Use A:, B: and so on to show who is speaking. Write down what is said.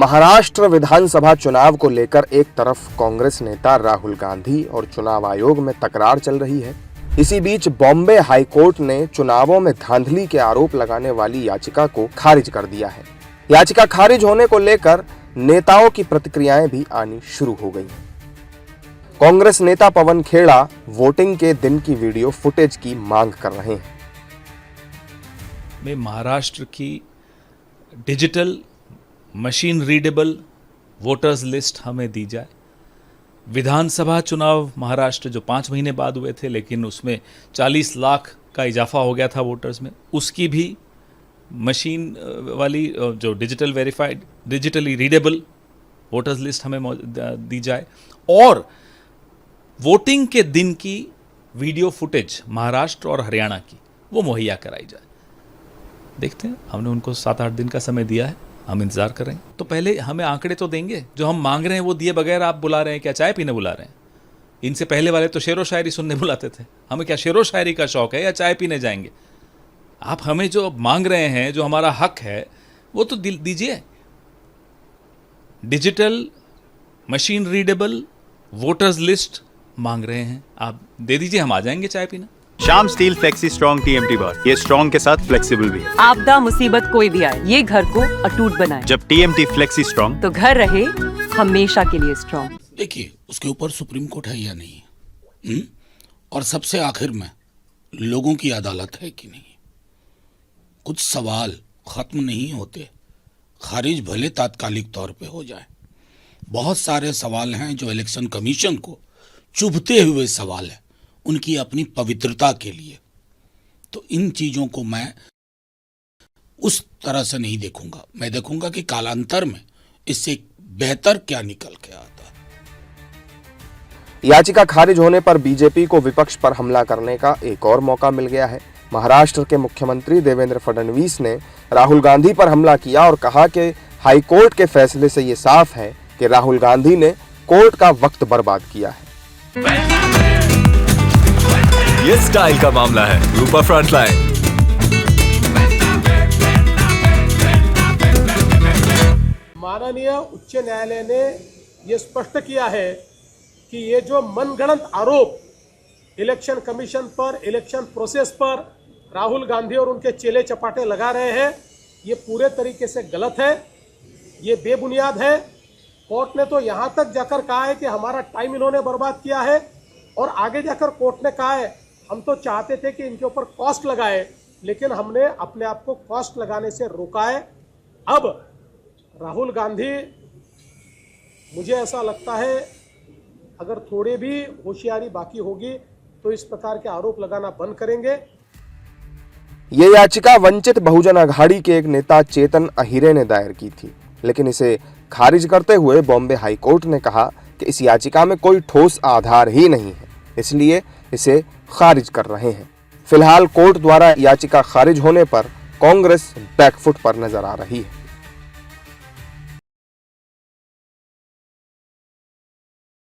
A: महाराष्ट्र विधानसभा चुनाव को लेकर एक तरफ कांग्रेस नेता राहुल गांधी और चुनाव आयोग में तकरार चल रही है। इसी बीच बॉम्बे हाई कोर्ट ने चुनावों में धांधली के आरोप लगाने वाली याचिका को खारिज कर दिया है। याचिका खारिज होने को लेकर नेताओं की प्रतिक्रियाएं भी आनी शुरू हो गई। कांग्रेस नेता पवन खेड़ा वोटिंग के दिन की वीडियो फुटेज की मांग कर रहे हैं।
B: में महाराष्ट्र की digital machine readable voters list हमें दी जाए। विधानसभा चुनाव महाराष्ट्र जो 5 महीने बाद हुए थे, लेकिन उसमें 40 लाख का इजाफा हो गया था वोटर्स में, उसकी भी मशीन वाली जो digital verified digitally readable voters list हमें दी जाए और वोटिंग के दिन की वीडियो फुटेज महाराष्ट्र और हरियाणा की वो मुहैया कराई जाए। देखते हैं, हमने उनको 7-8 दिन का समय दिया है, हम इंतजार कर रहे हैं। तो पहले हमें आंकड़े तो देंगे। जो हम मांग रहे हैं वो दिए बगैर आप बुला रहे हैं, क्या चाय पीने बुला रहे हैं? इनसे पहले वाले तो शेरो शायरी सुनने बुलाते थे। हमें क्या शेरो शायरी का शौक है या चाय पीने जाएंगे? आप हमें जो मांग रहे हैं, जो हमारा हक है, वो तो दीजिए। Digital machine readable voters list मांग रहे हैं, आप दे दीजिए, हम आ जाएंगे चाय पीना।
C: Shyam steel flexi strong TMT बार, ये स्ट्रॉन्ग के साथ फ्लेक्सिबल भी है।
D: आपदा मुसीबत कोई भी आए, ये घर को अटूट बनाए।
C: जब TMT फ्लेक्सी स्ट्रॉन्ग,
D: तो घर रहे हमेशा के लिए स्ट्रॉन्ग।
E: देखिए, उसके ऊपर सुप्रीम कोर्ट है या नहीं, और सबसे आखिर में लोगों की अदालत है कि नहीं। कुछ सवाल खत्म नहीं होते, खारिज भले तात्कालिक तौर पे हो जाए। बहुत सारे सवाल हैं जो इलेक्शन कमीशन को चुभते हुए सवाल है, उनकी अपनी पवित्रता के लिए। तो इन चीजों को मैं उस तरह से नहीं देखूंगा। मैं देखूंगा कि कालांतर में इससे बेहतर क्या निकल के आता है।
A: याचिका खारिज होने पर बीजेपी को विपक्ष पर हमला करने का एक और मौका मिल गया है। महाराष्ट्र के मुख्यमंत्री देवेंद्र फडणवीस ने राहुल गांधी पर हमला किया और कहा कि हाईकोर्ट के फैसले से ये साफ है कि राहुल गांधी ने कोर्ट का वक्त बर्बाद किया है।
F: ये स्टाइल का मामला है। रूपा फ्रंटलाइन।
G: माननीय उच्च न्यायालय ने यह स्पष्ट किया है कि ये जो मनगढ़ंत आरोप इलेक्शन कमीशन पर, इलेक्शन प्रोसेस पर राहुल गांधी और उनके चेले चपाटे लगा रहे हैं, ये पूरे तरीके से गलत है, ये बेबुनियाद है। कोर्ट ने तो यहां तक जाकर कहा है कि हमारा टाइम इन्होंने बर्बाद किया है, और आगे जाकर कोर्ट ने कहा है हम तो चाहते थे कि इनके ऊपर कॉस्ट लगाए, लेकिन हमने अपने आप को कॉस्ट लगाने से रोका है। अब राहुल गांधी, मुझे ऐसा लगता है, अगर थोड़ी भी होशियारी बाकी होगी तो इस प्रकार के आरोप लगाना बंद करेंगे।
A: ये याचिका वंचित बहुजन अघाड़ी के एक नेता चेतन अहिरे ने दायर की थी, लेकिन इसे खारिज करते हुए बॉम्बे हाई कोर्ट ने कहा कि इस याचिका में कोई ठोस आधार ही नहीं है, इसलिए इसे खारिज कर रहे हैं। फिलहाल कोर्ट द्वारा याचिका खारिज होने पर कांग्रेस बैकफुट पर नजर आ रही है।